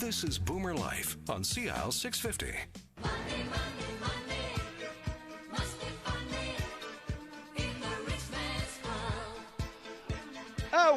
This is Boomer Life on CISL 650. Monday, must be funny in the rich man's world.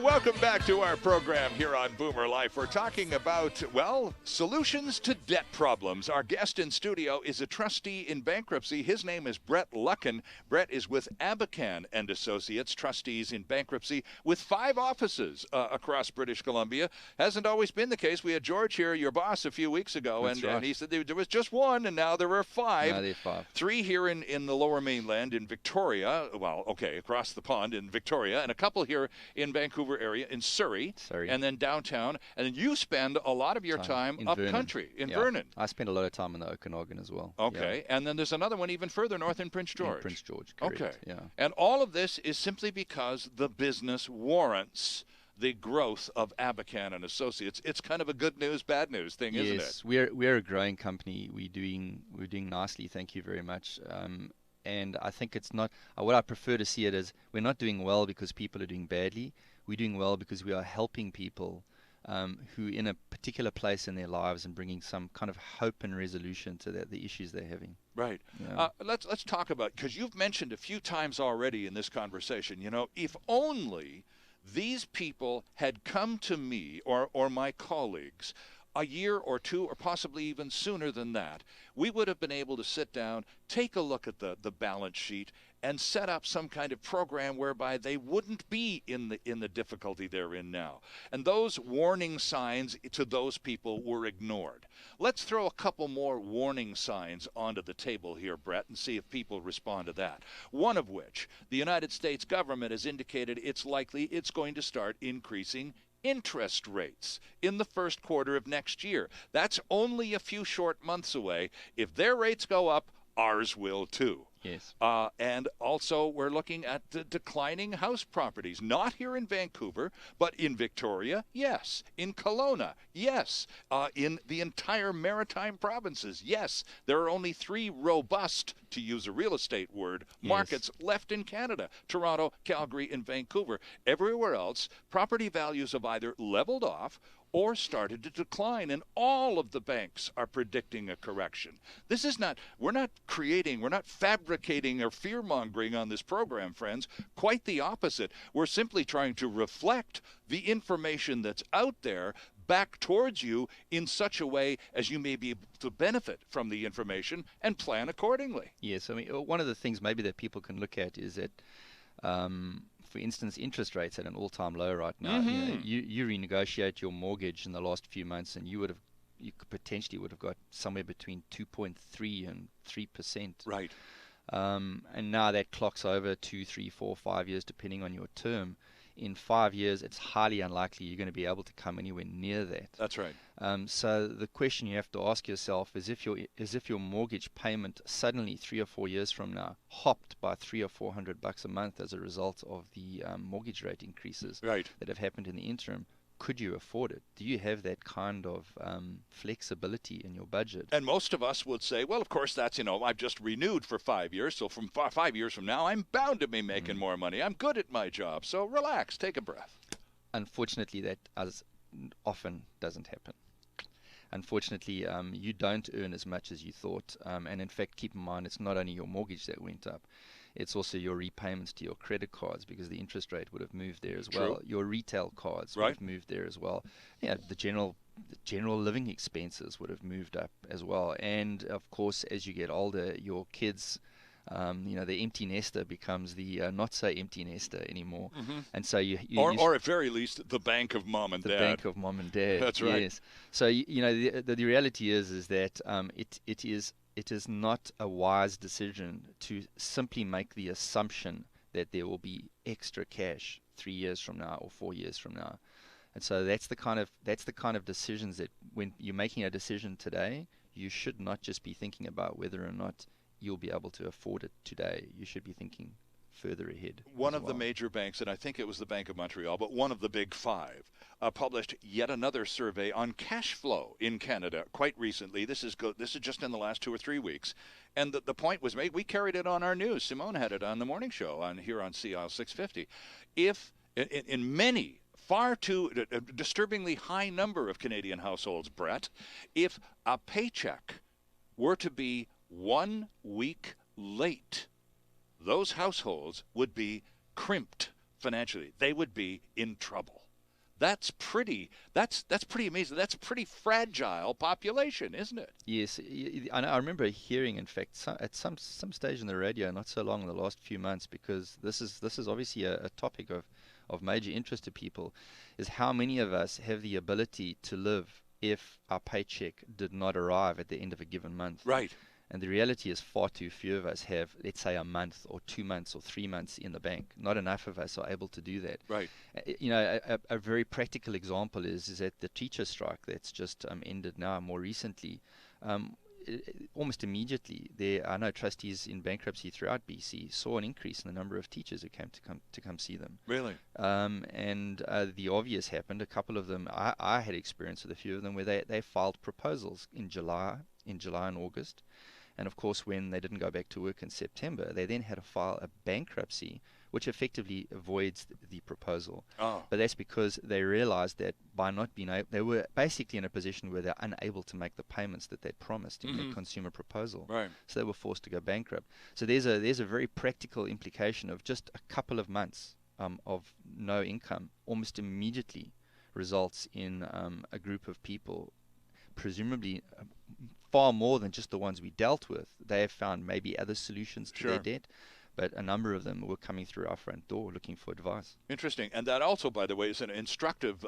Welcome back to our program here on Boomer Life. We're talking about, well, solutions to debt problems. Our guest in studio is a trustee in bankruptcy. His name is Brett Luckin. Brett is with Abakhan and Associates, trustees in bankruptcy, with 5 offices across British Columbia. Hasn't always been the case. We had George here, your boss, a few weeks ago, and he said there was just 1, and now there are 5. Now there are 5. 3 here in the Lower Mainland in Victoria. Well, okay, across the pond in Victoria, and a couple here in Vancouver area in Surrey, and then downtown. And then you spend a lot of your time up country in Vernon. I spend a lot of time in the Okanagan as well. Okay, and then there's another one even further north in Prince George. In Prince George, correct. Okay, yeah. And all of this is simply because the business warrants the growth of Abakhan and Associates. It's kind of a good news, bad news thing, isn't it? Yes, we're a growing company. We're doing nicely. Thank you very much. And I think it's not what I prefer to see it as. We're not doing well because people are doing badly. We're doing well because we are helping people who in a particular place in their lives and bringing some kind of hope and resolution to the issues they're having. Right. Yeah. Let's talk about, because you've mentioned a few times already in this conversation, if only these people had come to me or my colleagues a year or 2 or possibly even sooner than that, we would have been able to sit down, take a look at the balance sheet, and set up some kind of program whereby they wouldn't be in the difficulty they're in now. And those warning signs to those people were ignored. Let's throw a couple more warning signs onto the table here, Brett, and see if people respond to that. One of which, the United States government has indicated it's likely it's going to start increasing interest rates in the first quarter of next year. That's only a few short months away. If their rates go up, ours will too. Yes. And also we're looking at the declining house properties, not here in Vancouver, but in Victoria, yes. In Kelowna, yes. In the entire maritime provinces, yes. There are only 3 robust, to use a real estate word, markets left in Canada: Toronto, Calgary, and Vancouver. Everywhere else, property values have either leveled off or started to decline, and all of the banks are predicting a correction. This is not, we're not fabricating or fear-mongering on this program, friends. Quite the opposite. We're simply trying to reflect the information that's out there back towards you in such a way as you may be able to benefit from the information and plan accordingly. Yes, I mean, one of the things maybe that people can look at is that for instance, interest rates at an all-time low right now. Mm-hmm. You renegotiate your mortgage in the last few months, and you potentially would have got somewhere between 2.3 and 3%. Right. And now that clocks over 2, 3, 4, 5 years, depending on your term. In 5 years, it's highly unlikely you're going to be able to come anywhere near that. That's right. So the question you have to ask yourself is if your mortgage payment suddenly 3 or 4 years from now hopped by $300 or $400 a month as a result of the mortgage rate increases that have happened in the interim, could you afford it? Do you have that kind of flexibility in your budget? And most of us would say, well, of course, that's, I've just renewed for 5 years, so from 5 years from now, I'm bound to be making more money. I'm good at my job, so relax, take a breath. Unfortunately, that as often doesn't happen. Unfortunately, you don't earn as much as you thought. And in fact, keep in mind, it's not only your mortgage that went up. It's also your repayments to your credit cards, because the interest rate would have moved there as well. Your retail cards would have moved there as well. Yeah, the general living expenses would have moved up as well. And of course, as you get older, your kids, the empty nester becomes the not so empty nester anymore. Mm-hmm. And so or at very least the bank of mom and dad. The bank of mom and dad. That's right. Yes. So the reality is that it is not a wise decision to simply make the assumption that there will be extra cash 3 years from now or 4 years from now. And so that's the kind of decisions that when you're making a decision today, you should not just be thinking about whether or not you'll be able to afford it today. You should be thinking further ahead. One of the major banks, and I think it was the Bank of Montreal, but one of the big 5, published yet another survey on cash flow in Canada quite recently. This is just in the last 2 or 3 weeks. And the point was made, we carried it on our news. Simone had it on the morning show here on CISL 650. If in many far too disturbingly high number of Canadian households, Brett, if a paycheck were to be 1 week late, those households would be crimped financially. They would be in trouble. That's pretty amazing. That's a pretty fragile population, isn't it? Yes, I remember hearing, in fact, at some stage in the radio, not so long in the last few months, because this is obviously a topic of major interest to people, is how many of us have the ability to live if our paycheck did not arrive at the end of a given month. Right. And the reality is far too few of us have, let's say, a month or 2 months or 3 months in the bank. Not enough of us are able to do that. Right. You know, a very practical example is that the teacher strike that's just ended now more recently. Almost immediately, I know trustees in bankruptcy throughout BC saw an increase in the number of teachers who came to come see them. Really? And the obvious happened. A couple of them, I had experience with a few of them, where they filed proposals in July and August. And of course, when they didn't go back to work in September, they then had to file a bankruptcy, which effectively avoids the proposal. Oh. But that's because they realized that by not being able, they were basically in a position where they're unable to make the payments that they promised in their consumer proposal. Right. So they were forced to go bankrupt. So there's a very practical implication of just a couple of months of no income almost immediately results in a group of people, presumably far more than just the ones we dealt with. They have found maybe other solutions to their debt, but a number of them were coming through our front door looking for advice. Interesting. And that also, by the way, is an instructive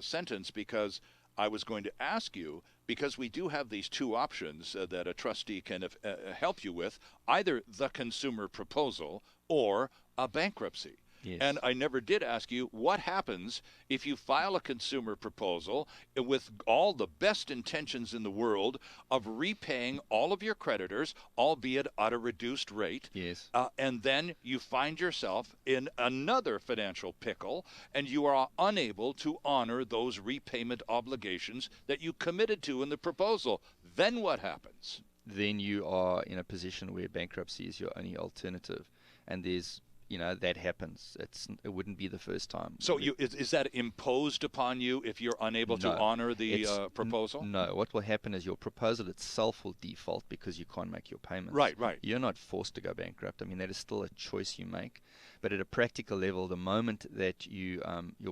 sentence, because I was going to ask you, because we do have these two options that a trustee can help you with, either the consumer proposal or a bankruptcy. Yes. And I never did ask you, what happens if you file a consumer proposal with all the best intentions in the world of repaying all of your creditors, albeit at a reduced rate, Yes. and then you find yourself in another financial pickle, and you are unable to honor those repayment obligations that you committed to in the proposal? Then what happens? Then you are in a position where bankruptcy is your only alternative, and there's, you know, that happens. It wouldn't be the first time. So is that imposed upon you if you're unable to honor the proposal? No. What will happen is your proposal itself will default because you can't make your payments. Right, right. You're not forced to go bankrupt. I mean, that is still a choice you make. But at a practical level, the moment that your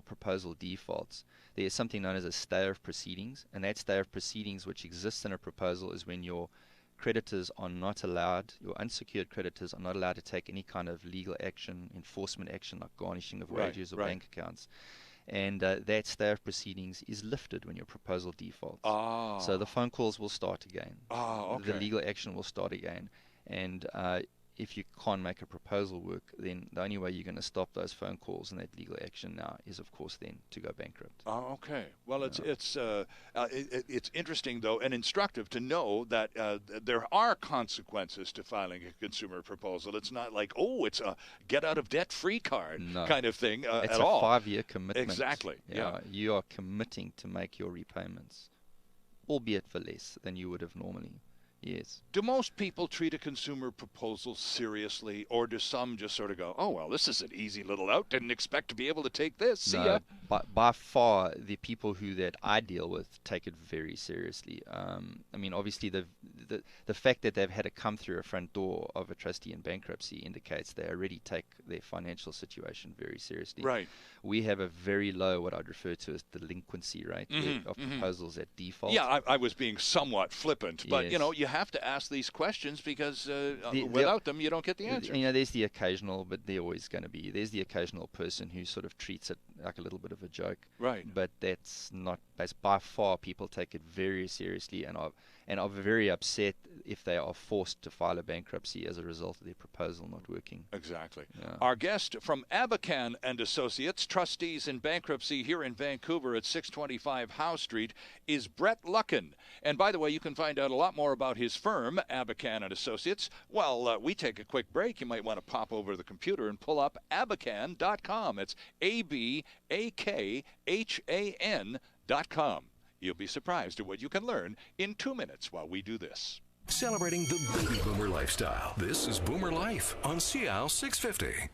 proposal defaults, there is something known as a stay of proceedings, and that stay of proceedings, which exists in a proposal, is when your creditors are not allowed, your unsecured creditors are not allowed to take any kind of legal action, enforcement action like garnishing of wages or bank accounts. And that stay of proceedings is lifted when your proposal defaults. Oh. So the phone calls will start again. Oh, okay. The legal action will start again. And if you can't make a proposal work, then the only way you're going to stop those phone calls and that legal action now is, of course, then to go bankrupt. Oh, okay. Well, it's interesting, though, and instructive to know that there are consequences to filing a consumer proposal. It's not like, oh, it's a get-out-of-debt-free card kind of thing it's at all. It's a 5-year commitment. Exactly, yeah. You are committing to make your repayments, albeit for less than you would have normally. Yes. Do most people treat a consumer proposal seriously, or do some just sort of go, oh, well, this is an easy little out, didn't expect to be able to take this, see ya? By far, the people that I deal with take it very seriously. I mean, obviously, the fact that they've had to come through a front door of a trustee in bankruptcy indicates they already take their financial situation very seriously. Right. We have a very low, what I'd refer to as delinquency rate of proposals at default. Yeah, I was being somewhat flippant, but, Yes. you know, you have to ask these questions because without them, you don't get the answer. You know, there's the occasional, but they're always going to be. There's the occasional person who sort of treats it like a little bit of a joke. Right. But that's not, by far, people take it very seriously and are very upset if they are forced to file a bankruptcy as a result of their proposal not working. Exactly. Yeah. Our guest from Abakhan and Associates, trustees in bankruptcy here in Vancouver at 625 Howe Street, is Brett Luckin. And by the way, you can find out a lot more about his firm, Abakhan and Associates. While we take a quick break, you might want to pop over to the computer and pull up Abakhan.com. It's ABAKHAN.com. You'll be surprised at what you can learn in 2 minutes while we do this. Celebrating the baby boomer lifestyle. This is Boomer Life on CISL 650.